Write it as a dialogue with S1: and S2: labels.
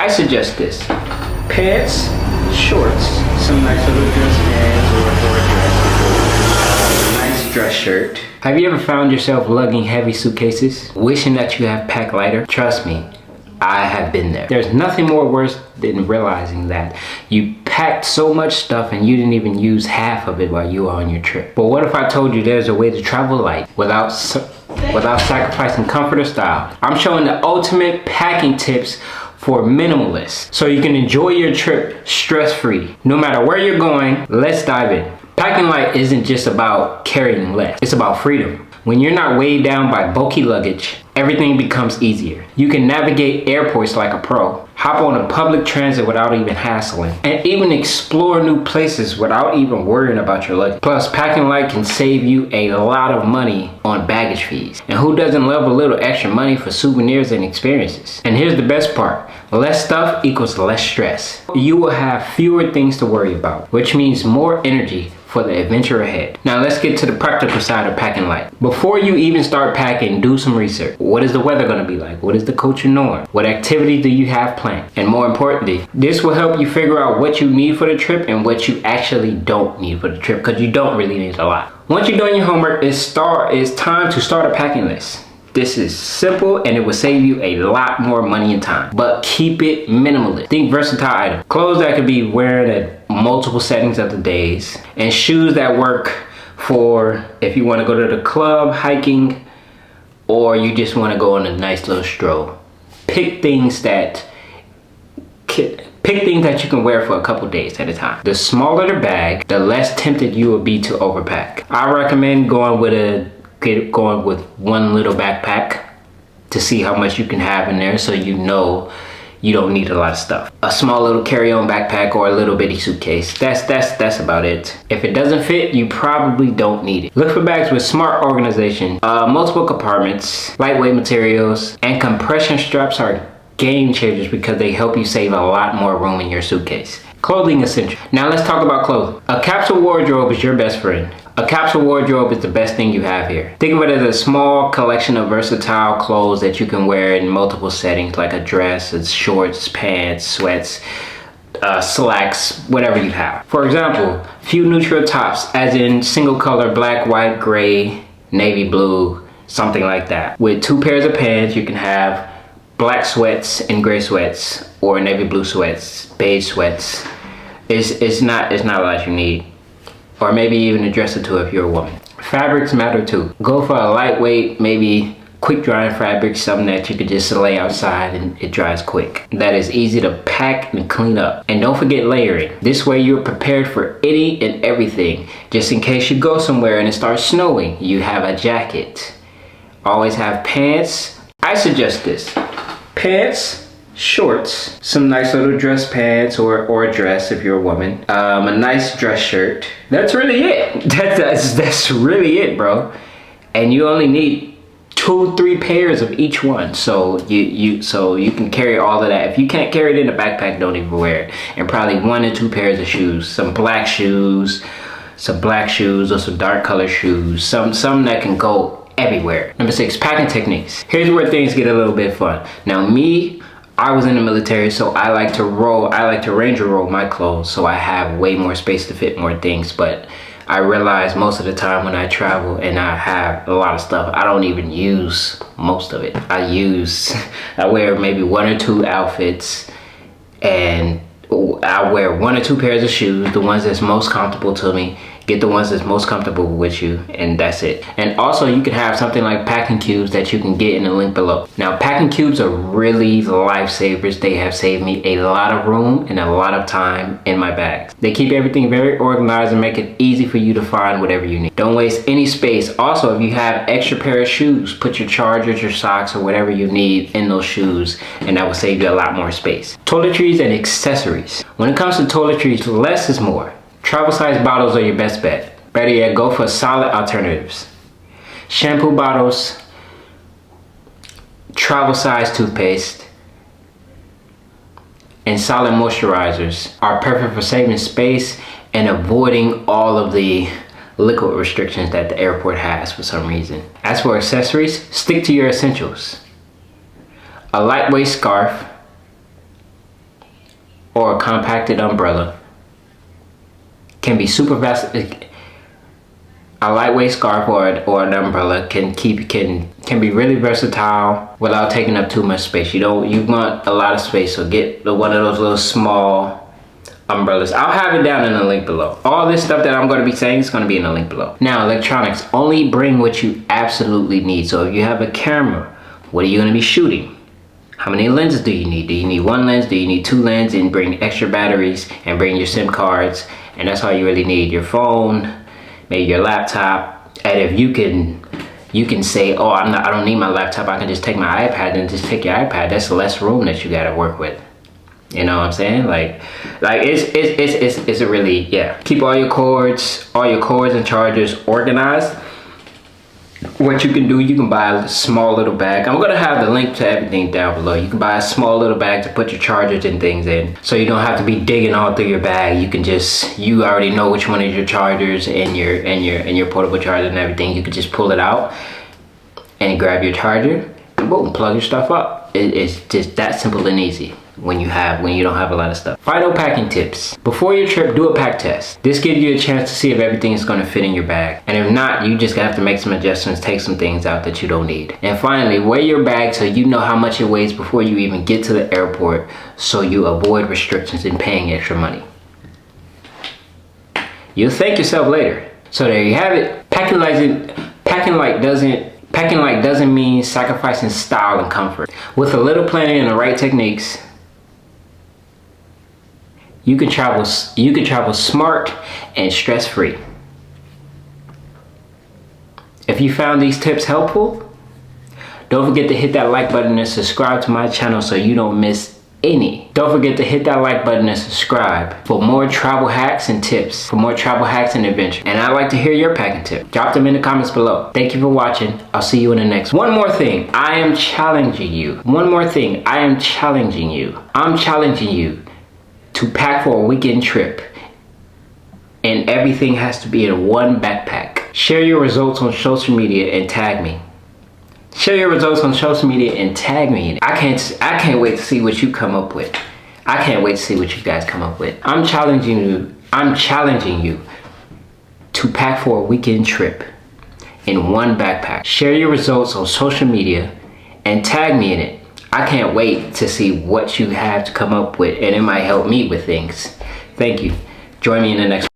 S1: I suggest this. Pants, shorts, some nice little dress pants or a dress. A nice dress shirt. Have you ever found yourself lugging heavy suitcases? Wishing that you have packed lighter? Trust me, I have been there. There's nothing more worse than realizing that you packed so much stuff and you didn't even use half of it while you were on your trip. But what if I told you there's a way to travel light without sacrificing comfort or style? I'm showing the ultimate packing tips for minimalists so you can enjoy your trip stress-free. No matter where you're going, let's dive in. Packing light isn't just about carrying less, it's about freedom. When you're not weighed down by bulky luggage, everything becomes easier. You can navigate airports like a pro, hop on a public transit without even hassling, and even explore new places without even worrying about your luggage. Plus, packing light can save you a lot of money on baggage fees. And who doesn't love a little extra money for souvenirs and experiences? And here's the best part. Less stuff equals less stress. You will have fewer things to worry about, which means more energy for the adventure ahead. Now let's get to the practical side of packing light. Before you even start packing, do some research. What is the weather gonna be like? What is the culture norm? What activities do you have planned? And more importantly, this will help you figure out what you need for the trip and what you actually don't need for the trip, because you don't really need a lot. Once you're doing your homework, it's time to start a packing list. This is simple and it will save you a lot more money and time, but keep it minimalist. Think versatile item. Clothes that could be wearing at multiple settings of the days, and shoes that work for if you want to go to the club, hiking, or you just want to go on a nice little stroll. Pick things that you can wear for a couple days at a time. The smaller the bag, the less tempted you will be to overpack. I recommend going with one little backpack to see how much you can have in there, so you know you don't need a lot of stuff. A small little carry-on backpack or a little bitty suitcase. That's about it. If it doesn't fit, you probably don't need it. Look for bags with smart organization, multiple compartments, lightweight materials, and compression straps are game changers because they help you save a lot more room in your suitcase. Clothing essential. Now let's talk about clothing. A capsule wardrobe is your best friend. A capsule wardrobe is the best thing you have here. Think of it as a small collection of versatile clothes that you can wear in multiple settings, like a dress, shorts, pants, sweats, slacks, whatever you have. For example, few neutral tops, as in single color, black, white, gray, navy blue, something like that. With 2 pairs of pants, you can have black sweats and gray sweats, or navy blue sweats, beige sweats. It's not a lot you need. Or maybe even a dress or two if you're a woman. Fabrics matter too. Go for a lightweight, maybe quick drying fabric, something that you could just lay outside and it dries quick. That is easy to pack and clean up. And don't forget layering. This way you're prepared for any and everything. Just in case you go somewhere and it starts snowing, you have a jacket. Always have pants. I suggest this. Pants, shorts, some nice little dress pants or a dress if you're a woman, a nice dress shirt. That's really it. That's really it, bro. And you only need 2-3 pairs of each one, so you can carry all of that. If you can't carry it in a backpack, don't even wear it. And probably 1 or 2 pairs of shoes, some black shoes or some dark color shoes, some that can go everywhere. Number 6, packing techniques. Here's where things get a little bit fun. Now I was in the military, so I like to ranger roll my clothes, so I have way more space to fit more things. But I realize most of the time when I travel and I have a lot of stuff, I don't even use most of it. I wear maybe 1 or 2 outfits, and I wear 1 or 2 pairs of shoes, the ones that's most comfortable to me. Get the ones that's most comfortable with you, and that's it. And also you can have something like packing cubes that you can get in the link below. Now packing cubes are really lifesavers. They have saved me a lot of room and a lot of time in my bags. They keep everything very organized and make it easy for you to find whatever you need. Don't waste any space. Also, if you have extra pair of shoes, put your chargers, your socks, or whatever you need in those shoes, and that will save you a lot more space. Toiletries and accessories. When it comes to toiletries, less is more. Travel size bottles are your best bet. Better yet, go for solid alternatives. Shampoo bottles, travel size toothpaste, and solid moisturizers are perfect for saving space and avoiding all of the liquid restrictions that the airport has for some reason. As for accessories, stick to your essentials. A lightweight scarf, or a compacted umbrella can be super vast. A lightweight scarf or an umbrella can be really versatile without taking up too much space. You want a lot of space, so get one of those little small umbrellas. I'll have it down in the link below. All this stuff that I'm going to be saying is going to be in the link below. Now, electronics, only bring what you absolutely need. So if you have a camera, what are you going to be shooting? How many lenses do you need? Do you need one lens? Do you need two lenses? And bring extra batteries and bring your SIM cards. And that's all you really need. Your phone, maybe your laptop. And if you can say, oh, I don't need my laptop, I can just take my iPad, and just take your iPad. That's less room that you got to work with. You know what I'm saying? Like it's a really, yeah. Keep all your cords and chargers organized. What you can do, you can buy a small little bag. I'm gonna have the link to everything down below. You can buy a small little bag to put your chargers and things in, so you don't have to be digging all through your bag. You already know which one is your chargers and your portable charger and everything. You can just pull it out and grab your charger and boom, plug your stuff up. It's just that simple and easy when you don't have a lot of stuff. Final packing tips. Before your trip, do a pack test. This gives you a chance to see if everything is going to fit in your bag. And if not, you just have to make some adjustments, take some things out that you don't need. And finally, weigh your bag so you know how much it weighs before you even get to the airport, so you avoid restrictions and paying extra money. You'll thank yourself later. So there you have it. Packing light doesn't mean sacrificing style and comfort. With a little planning and the right techniques, you can travel smart and stress-free. If you found these tips helpful, don't forget to hit that like button and subscribe to my channel so you don't miss any. Don't forget to hit that like button and subscribe for more travel hacks and tips, for more travel hacks and adventure. And I'd like to hear your packing tip. Drop them in the comments below. Thank you for watching. I'll see you in the next one. One more thing, I am challenging you. I'm challenging you to pack for a weekend trip, and everything has to be in one backpack. Share your results on social media and tag me. I can't wait to see what you come up with. I can't wait to see what you guys come up with. I'm challenging you to pack for a weekend trip in one backpack. Share your results on social media and tag me in it. I can't wait to see what you have to come up with, and it might help me with things. Thank you. Join me in the next